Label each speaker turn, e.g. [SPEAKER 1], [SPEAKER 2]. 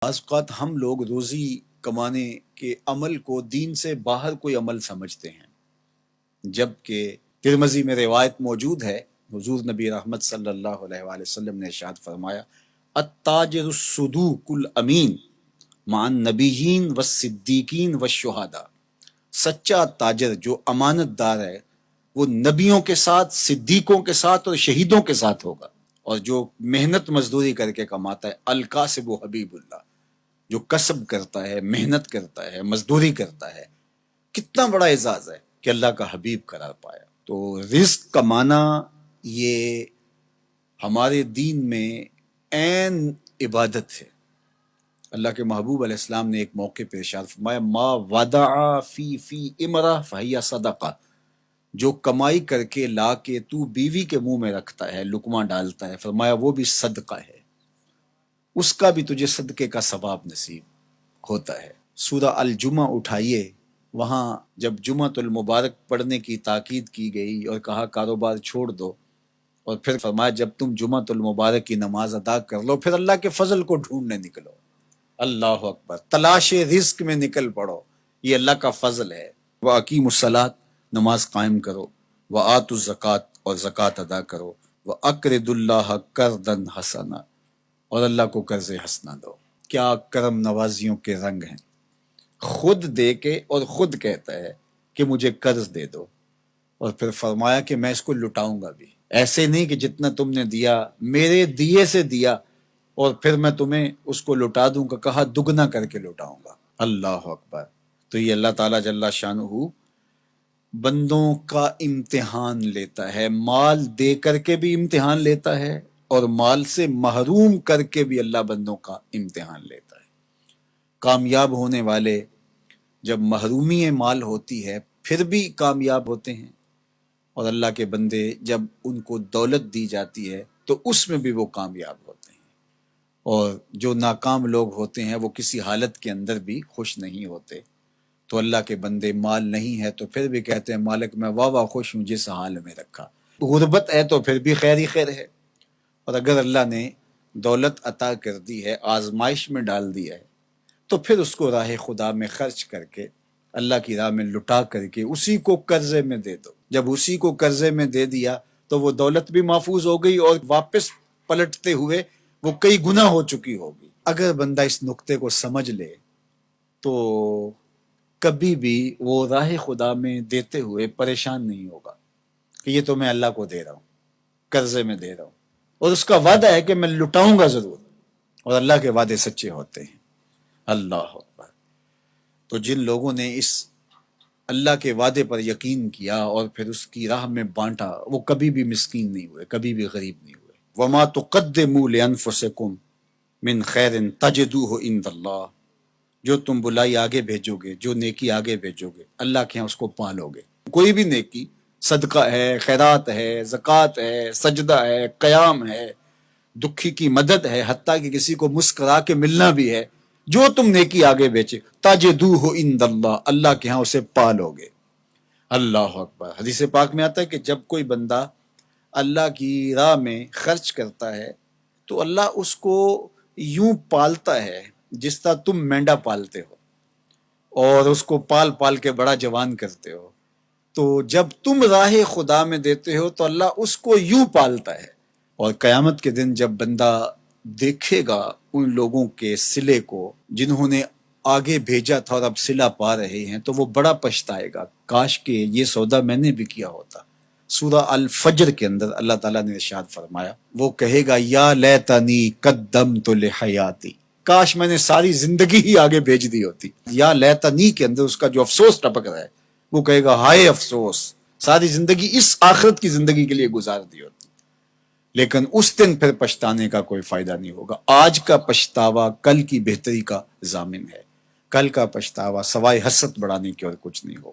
[SPEAKER 1] بعض اوقات ہم لوگ روزی کمانے کے عمل کو دین سے باہر کوئی عمل سمجھتے ہیں، جبکہ ترمذی میں روایت موجود ہے، حضور نبی رحمت صلی اللہ علیہ وآلہ وسلم نے ارشاد فرمایا التاجر الصدوق الامین مع النبیین والصدیقین والشہداء، سچا تاجر جو امانت دار ہے وہ نبیوں کے ساتھ، صدیقوں کے ساتھ اور شہیدوں کے ساتھ ہوگا، اور جو محنت مزدوری کر کے کماتا ہے الکاسب و حبیب اللہ، جو کسب کرتا ہے، محنت کرتا ہے، مزدوری کرتا ہے، کتنا بڑا اعزاز ہے کہ اللہ کا حبیب قرار پایا۔ تو رزق کمانا یہ ہمارے دین میں عین عبادت ہے۔ اللہ کے محبوب علیہ السلام نے ایک موقع پہ ارشاد فرمایا ما ودع فی امرہ فہی صدقہ، جو کمائی کر کے لا کے تو بیوی کے منہ میں رکھتا ہے، لقمہ ڈالتا ہے، فرمایا وہ بھی صدقہ ہے، اس کا بھی تجھے صدقے کا ثواب نصیب ہوتا ہے۔ سورہ الجمعہ اٹھائیے، وہاں جب جمعۃ المبارک پڑھنے کی تاکید کی گئی اور کہا کاروبار چھوڑ دو، اور پھر فرمایا جب تم جمعۃ المبارک کی نماز ادا کر لو پھر اللہ کے فضل کو ڈھونڈنے نکلو۔ اللہ اکبر، تلاش رزق میں نکل پڑو، یہ اللہ کا فضل ہے۔ وَأَقِیمُوا الصَّلَاةَ، نماز قائم کرو، وَآتُوا الزَّکَاةَ، اور زکوٰۃ ادا کرو، وَأَقْرِضُوا اللَّهَ قَرْضًا حَسَنًا، اور اللہ کو قرض حسنہ دو۔ کیا کرم نوازیوں کے رنگ ہیں، خود دے کے اور خود کہتا ہے کہ مجھے قرض دے دو، اور پھر فرمایا کہ میں اس کو لٹاؤں گا بھی، ایسے نہیں کہ جتنا تم نے دیا میرے دیے سے دیا اور پھر میں تمہیں اس کو لٹا دوں گا، کہا دگنا کر کے لٹاؤں گا۔ اللہ اکبر۔ تو یہ اللہ تعالیٰ جل شانہ بندوں کا امتحان لیتا ہے، مال دے کر کے بھی امتحان لیتا ہے اور مال سے محروم کر کے بھی اللہ بندوں کا امتحان لیتا ہے۔ کامیاب ہونے والے جب محرومی مال ہوتی ہے پھر بھی کامیاب ہوتے ہیں، اور اللہ کے بندے جب ان کو دولت دی جاتی ہے تو اس میں بھی وہ کامیاب ہوتے ہیں، اور جو ناکام لوگ ہوتے ہیں وہ کسی حالت کے اندر بھی خوش نہیں ہوتے۔ تو اللہ کے بندے مال نہیں ہے تو پھر بھی کہتے ہیں مالک میں واہ واہ خوش ہوں جس حال میں رکھا، غربت ہے تو پھر بھی خیر ہی خیر ہے، اور اگر اللہ نے دولت عطا کر دی ہے، آزمائش میں ڈال دی ہے، تو پھر اس کو راہ خدا میں خرچ کر کے، اللہ کی راہ میں لٹا کر کے اسی کو قرضے میں دے دو۔ جب اسی کو قرضے میں دے دیا تو وہ دولت بھی محفوظ ہو گئی اور واپس پلٹتے ہوئے وہ کئی گنا ہو چکی ہوگی۔ اگر بندہ اس نقطے کو سمجھ لے تو کبھی بھی وہ راہ خدا میں دیتے ہوئے پریشان نہیں ہوگا کہ یہ تو میں اللہ کو دے رہا ہوں، قرضے میں دے رہا ہوں، اور اس کا وعدہ ہے کہ میں لٹاؤں گا ضرور، اور اللہ کے وعدے سچے ہوتے ہیں۔ اللہ اکبر۔ تو جن لوگوں نے اس اللہ کے وعدے پر یقین کیا اور پھر اس کی راہ میں بانٹا، وہ کبھی بھی مسکین نہیں ہوئے، کبھی بھی غریب نہیں ہوئے۔ وَمَا تُقَدِّمُوا لِأَنفُسِكُم مِّن خَيْرٍ تَجِدُوهُ عِندَ اللَّهِ، جو تم بلائی آگے بھیجو گے، جو نیکی آگے بھیجو گے، اللہ کے ہاں اس کو پالو گے۔ کوئی بھی نیکی، صدقہ ہے، خیرات ہے، زکوٰۃ ہے، سجدہ ہے، قیام ہے، دکھی کی مدد ہے، حتیٰ کہ کسی کو مسکرا کے ملنا بھی ہے، جو تم نیکی آگے بیچے تجدوہ عند اللہ، اللہ کے ہاں اسے پالو گے۔ اللہ اکبر۔ حدیث پاک میں آتا ہے کہ جب کوئی بندہ اللہ کی راہ میں خرچ کرتا ہے تو اللہ اس کو یوں پالتا ہے جس طرح تم مینڈا پالتے ہو اور اس کو پال پال کے بڑا جوان کرتے ہو، تو جب تم راہ خدا میں دیتے ہو تو اللہ اس کو یوں پالتا ہے، اور قیامت کے دن جب بندہ دیکھے گا ان لوگوں کے صلے کو جنہوں نے آگے بھیجا تھا اور اب صلہ پا رہے ہیں، تو وہ بڑا پچھتائے گا، کاش کہ یہ سودا میں نے بھی کیا ہوتا۔ سورہ الفجر کے اندر اللہ تعالیٰ نے ارشاد فرمایا، وہ کہے گا یا لیتنی قدمت لحیاتی، کاش میں نے ساری زندگی ہی آگے بھیج دی ہوتی۔ یا لیتنی کے اندر اس کا جو افسوس ٹپک رہا ہے، وہ کہے گا ہائے افسوس، ساری زندگی اس آخرت کی زندگی کے لیے گزار دی ہوتی۔ لیکن اس دن پھر پچھتانے کا کوئی فائدہ نہیں ہوگا۔ آج کا پچھتاوا کل کی بہتری کا ضامن ہے، کل کا پچھتاوا سوائے حسرت بڑھانے کی اور کچھ نہیں ہوگا۔